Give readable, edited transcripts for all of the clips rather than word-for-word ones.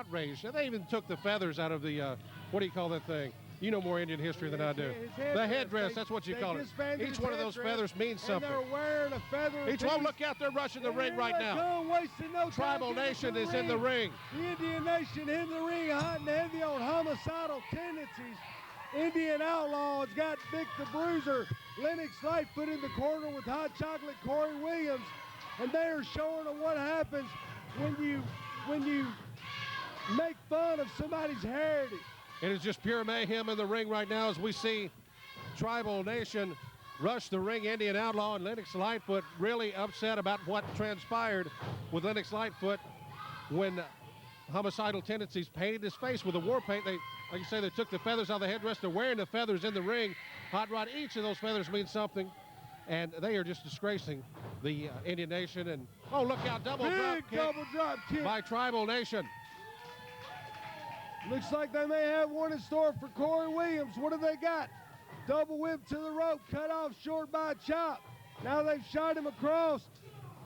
outraged. And they even took the feathers out of the, what do you call that thing? You know more Indian history than I do. The headdress, that's what you call it. Each one of those feathers means something. They're wearing a feather. Each one, look out, they're rushing the ring right now. Tribal Nation is in the ring. The Indian Nation in the ring, hot and heavy on homicidal tendencies. Indian Outlaw has got Vic the Bruiser, Lennox Lightfoot in the corner with Hot Chocolate Kory Williams. And they are showing them what happens when you make fun of somebody's heritage. It is just pure mayhem in the ring right now as we see Tribal Nation rush the ring. Indian Outlaw and Lennox Lightfoot really upset about what transpired with Lennox Lightfoot when Homicidal Tendencies painted his face with a war paint. They, like you say, they took the feathers out of the headdress. They're wearing the feathers in the ring. Hot Rod, each of those feathers means something. And they are just disgracing the Indian Nation. And, oh, look out, double drop kick by Tribal Nation. Looks like they may have one in store for Kory Williams. What do they got? Double whip to the rope, cut off short by a chop. Now they've shot him across.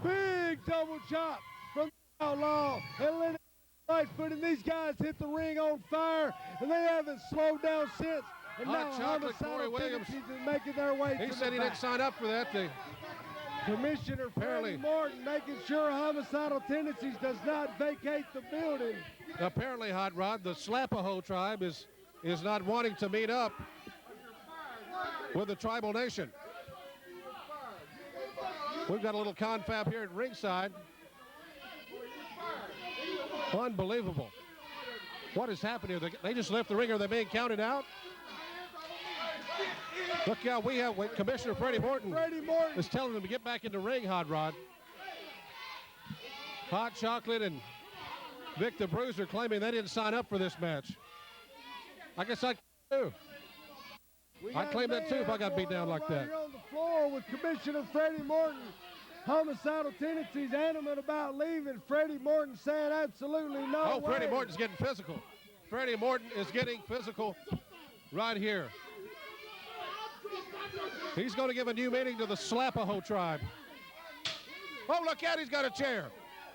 Big double chop from Outlaw and Lennox Lightfoot, and these guys hit the ring on fire, and they haven't slowed down since. And now Kory Williams is making their way. He said he didn't sign up for that. Commissioner Freddie Martin making sure Homicidal Tendencies does not vacate the building. Apparently, Hot Rod, the Slapaho tribe is not wanting to meet up with the Tribal Nation. We've got a little confab here at ringside. Unbelievable. What is happening here? They just left the ring. Are they being counted out? Look out, we have Commissioner Freddie Morton is telling them to get back in the ring, Hot Rod. Hot Chocolate and Vic the Bruiser claiming they didn't sign up for this match. I guess I do. I'd claim that too if I got beat down like that. Here on the floor with Commissioner Freddie Morton. Homicidal Tendencies adamant about leaving. Freddie Morton saying absolutely no way. Oh, Freddie Morton's getting physical. Freddie Morton is getting physical right here. He's going to give a new meaning to the Slapaho tribe. Oh, look out, he's got a chair.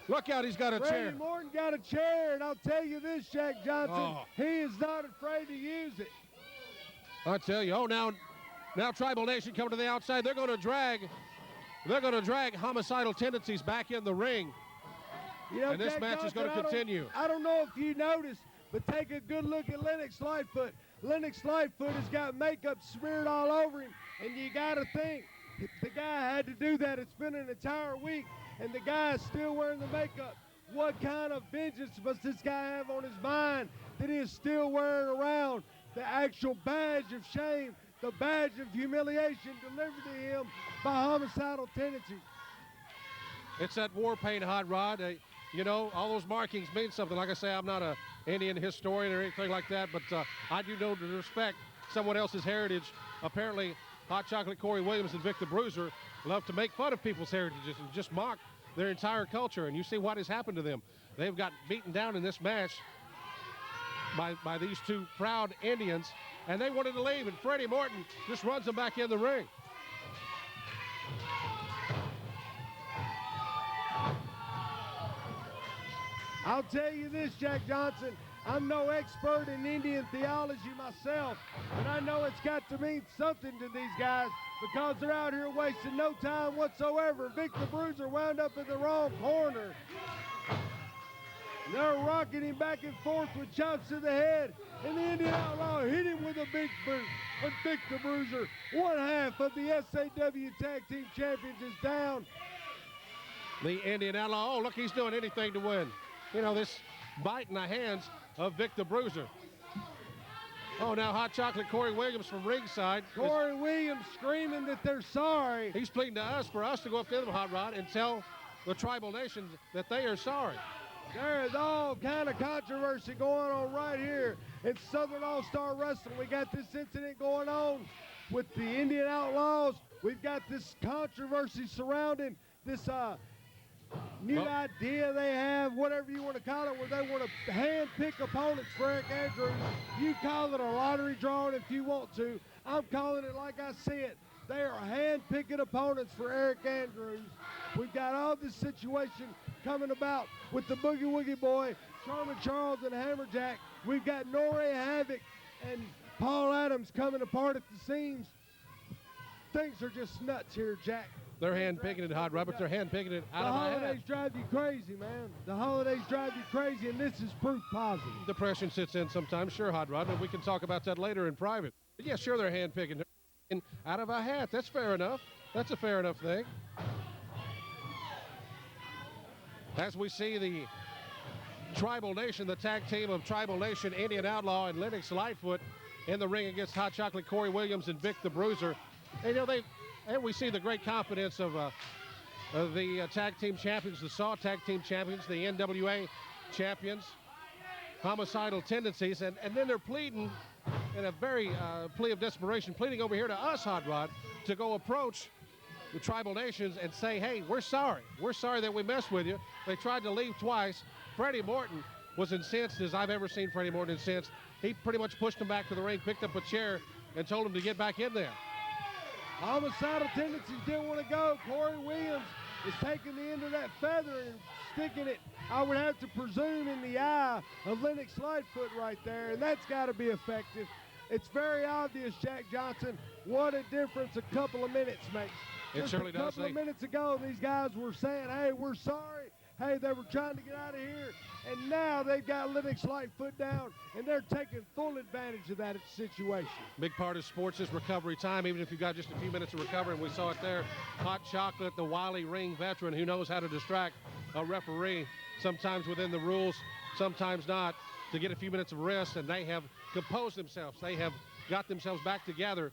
Look out, he's got a chair. Freddie Morton got a chair, and I'll tell you this, Jack Johnson, he is not afraid to use it. I tell you, now Tribal Nation coming to the outside. They're going to drag Homicidal Tendencies back in the ring. You know, and this Jack match is going to continue. I don't know if you noticed, but take a good look at Lennox Lightfoot. Lennox Lightfoot has got makeup smeared all over him, and you got to think the guy had to do that. It's been an entire week, and the guy is still wearing the makeup. What kind of vengeance must this guy have on his mind that he is still wearing around the actual badge of shame, the badge of humiliation delivered to him by Homicidal Tendencies? It's that war paint, Hot Rod. You know, all those markings mean something. Like I say, I'm not an Indian historian or anything like that, but I do know to respect someone else's heritage. Apparently, Hot Chocolate Kory Williams and Vic the Bruiser love to make fun of people's heritages and just mock their entire culture. And you see what has happened to them. They've got beaten down in this match by these two proud Indians, and they wanted to leave, and Freddie Morton just runs them back in the ring. I'll tell you this, Jack Johnson, I'm no expert in Indian theology myself, but I know it's got to mean something to these guys because they're out here wasting no time whatsoever. Vic the Bruiser wound up in the wrong corner. They're rocking him back and forth with chops to the head, and the Indian Outlaw hit him with a big boot. But Vic the Bruiser, one half of the SAW Tag Team Champions, is down. The Indian Outlaw, oh, look, he's doing anything to win. You know, this bite in the hands of Vic the Bruiser. Oh, now Hot Chocolate Kory Williams from ringside. Kory Williams screaming that they're sorry. He's pleading to us for us to go up to them, Hot Rod, and tell the Tribal Nation that they are sorry. There is all kind of controversy going on right here in Southern All-Star Wrestling. We got this incident going on with the Indian Outlaws. We've got this controversy surrounding this new idea they have, whatever you want to call it, where they want to hand-pick opponents for Eric Andrews. You call it a lottery drawing if you want to. I'm calling it like I see it. They are hand-picking opponents for Eric Andrews. We've got all this situation coming about with the Boogie Woogie Boy Charmin Charles and Hammerjack. We've got Norrie Havoc and Paul Adams coming apart at the seams. Things are just nuts here, Jack. They're hand-picking it, Hot Rod, but they're hand-picking it out of my The holidays hat. drive you crazy, man. The holidays drive you crazy, and this is proof positive. Depression sits in sometimes, sure, Hot Rod, but we can talk about that later in private. But yeah, sure, they're hand-picking it out of a hat. That's fair enough. That's a fair enough thing. As we see the Tribal Nation, the tag team of Tribal Nation, Indian Outlaw and Lennox Lightfoot in the ring against Hot Chocolate Kory Williams and Vic the Bruiser. And, you know, and we see the great confidence of the tag team champions, the SAW tag team champions, the NWA champions, Homicidal Tendencies, and then they're pleading in a very plea of desperation, pleading over here to us, Hot Rod, to go approach the Tribal Nations and say, hey, we're sorry. We're sorry that we messed with you. They tried to leave twice. Freddie Morton was incensed as I've ever seen Freddie Morton incensed. He pretty much pushed him back to the ring, picked up a chair, and told him to get back in there. Homicidal Tendencies didn't want to go. Kory Williams is taking the end of that feather and sticking it, I would have to presume, in the eye of Lennox Lightfoot right there, and that's got to be effective. It's very obvious, Jack Johnson, what a difference a couple of minutes makes. It certainly does. A couple of minutes ago, these guys were saying, hey, we're sorry. Hey, they were trying to get out of here. And now they've got Lennox Lightfoot down, and they're taking full advantage of that situation. Big part of sports is recovery time, even if you've got just a few minutes of recovery, and we saw it there. Hot Chocolate, the wily ring veteran who knows how to distract a referee, sometimes within the rules, sometimes not, to get a few minutes of rest, and they have composed themselves. They have got themselves back together,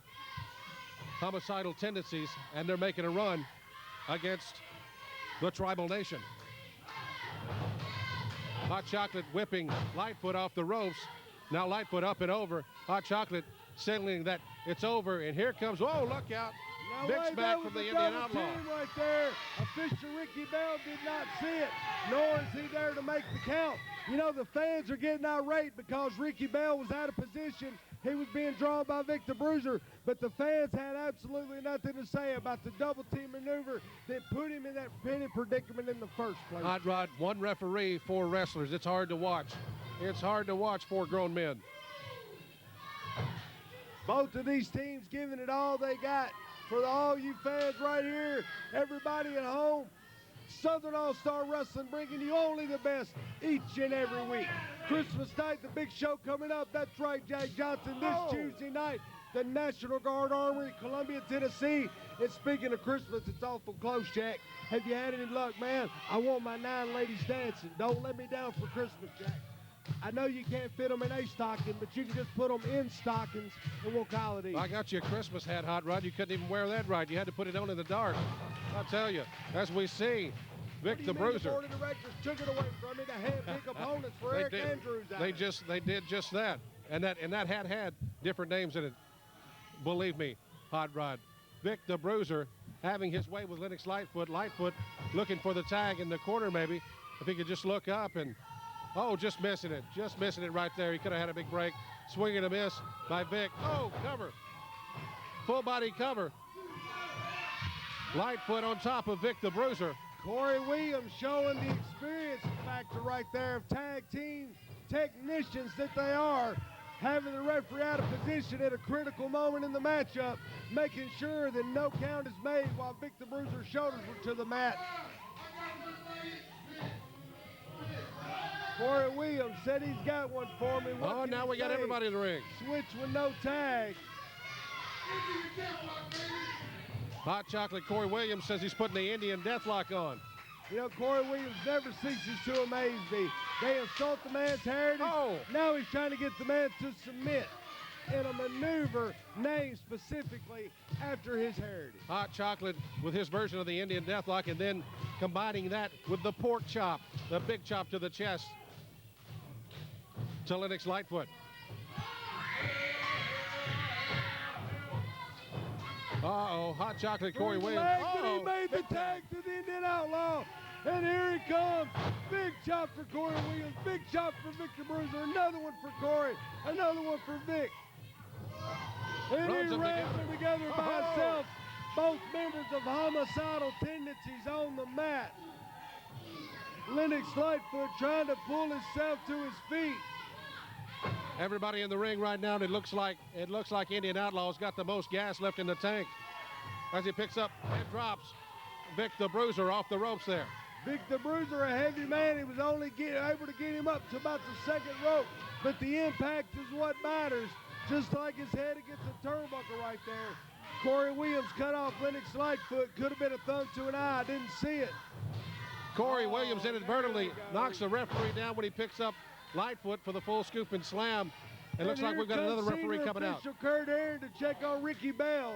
Homicidal Tendencies, and they're making a run against the Tribal Nation. Hot Chocolate whipping Lightfoot off the ropes. Now Lightfoot up and over. Hot Chocolate signaling that it's over, and here comes, whoa, look out. Now, Vic's back from the Indian Outlaw. Right there. Official Ricky Bell did not see it, nor is he there to make the count. You know, the fans are getting irate because Ricky Bell was out of position. He was being drawn by Vic the Bruiser, but the fans had absolutely nothing to say about the double team maneuver that put him in that penny predicament in the first place. Hot Rod, one referee, four wrestlers. It's hard to watch. It's hard to watch four grown men. Both of these teams giving it all they got. For all you fans right here, everybody at home, Southern All-Star Wrestling bringing you only the best each and every week. Christmas night, the big show coming up. That's right, Jack Johnson, this Tuesday night, the National Guard Armory, Columbia, Tennessee. And speaking of Christmas, it's awful close, Jack. Have you had any luck, man? I want my 9 ladies dancing. Don't let me down for Christmas, Jack. I know you can't fit them in a stocking, but you can just put them in stockings, and we'll call it even. I got you a Christmas hat, Hot Rod. You couldn't even wear that right. You had to put it on in the dark. I'll tell you, as we see, Vic the Bruiser. The board of directors took it away from me to have big opponents for Eric Andrews. They did just that. And that hat had different names in it. Believe me, Hot Rod. Vic the Bruiser having his way with Lennox Lightfoot. Lightfoot looking for the tag in the corner maybe. If he could just look up and, oh, just missing it right there. He could have had a big break. Swing and a miss by Vic. Oh, cover. Full body cover. Lightfoot on top of Vic the Bruiser. Kory Williams showing the experience factor right there of tag team technicians that they are, having the referee out of position at a critical moment in the matchup, making sure that no count is made while Vic the Bruiser's shoulders were to the mat. Kory Williams said he's got one for me. What now we got everybody in the ring. Switch with no tag. Hot Chocolate Kory Williams says he's putting the Indian Deathlock on. You know, Kory Williams never ceases to amaze me. They insult the man's heritage. Now he's trying to get the man to submit in a maneuver named specifically after his heritage. Hot Chocolate with his version of the Indian Deathlock, and then combining that with the pork chop, the big chop to the chest to Lennox Lightfoot. Hot Chocolate Kory Williams. He made the tag to the Indian Outlaw. And here he comes. Big chop for Kory Williams. Big chop for Vic the Bruiser. Another one for Kory. Another one for Vic. And he ran them together by himself. Both members of Homicidal Tendencies on the mat. Lennox Lightfoot trying to pull himself to his feet. Everybody in the ring right now, and it looks like Indian Outlaw's got the most gas left in the tank. As he picks up and drops Vic the Bruiser off the ropes there. Vic the Bruiser, a heavy man. He was only able to get him up to about the second rope, but the impact is what matters. Just like his head against the turnbuckle right there. Kory Williams cut off Lennox Lightfoot. Could have been a thumb to an eye. Didn't see it. Kory Williams inadvertently knocks the referee down when he picks up Lightfoot for the full scoop and slam. It looks like we've got another referee coming out. Kurt Aaron to check on Ricky Bell.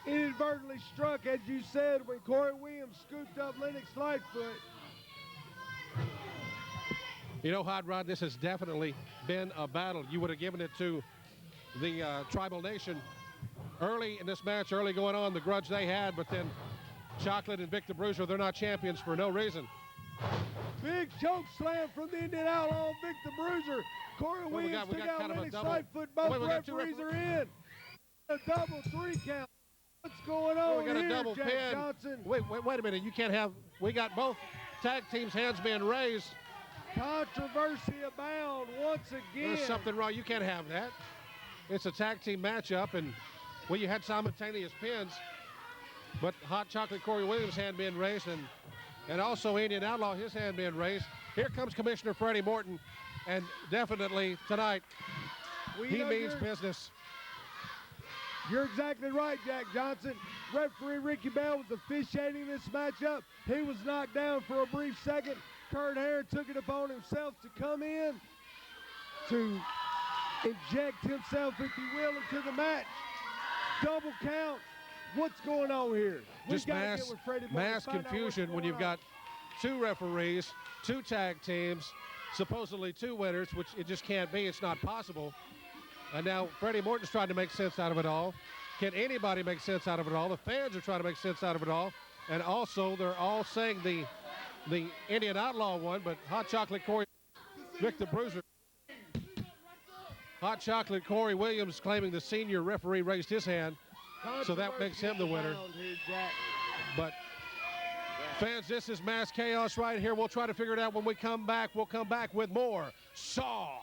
Inadvertently struck, as you said, when Kory Williams scooped up Lennox Lightfoot. You know, Hot Rod, this has definitely been a battle. You would have given it to the Tribal Nation early in this match, early going on, the grudge they had, but then Chocolate and Vic the Bruiser, they're not champions for no reason. Big choke slam from the Indian Outlaw, Vic the Bruiser. Kory Williams took out kind of Lennox Lightfoot. Both referees are in. A double 3 count. What's going on we got here, a double Jack pin. Johnson? Wait a minute. You can't have, we got both tag teams' hands being raised. Controversy abound once again. There's something wrong. You can't have that. It's a tag team matchup, and well, you had simultaneous pins, but Hot Chocolate Kory Williams' hand being raised, and also Indian Outlaw, his hand being raised. Here comes Commissioner Freddie Morton, and definitely tonight, he means business. You're exactly right, Jack Johnson. Referee Ricky Bell was officiating this matchup. He was knocked down for a brief second. Kurt Aaron took it upon himself to come in to inject himself, if you will, into the match. Double count. What's going on here? Just mass confusion when you've got 2 referees, 2 tag teams, supposedly 2 winners, which it just can't be. It's not possible. And now Freddie Morton's trying to make sense out of it all. Can anybody make sense out of it all? The fans are trying to make sense out of it all. And also, they're all saying the Indian Outlaw won, but Hot Chocolate Kory, Vic the Bruiser. Hot Chocolate Kory Williams claiming the senior referee raised his hand, so that makes him the winner. But fans, this is mass chaos right here. We'll try to figure it out when we come back. We'll come back with more Saw.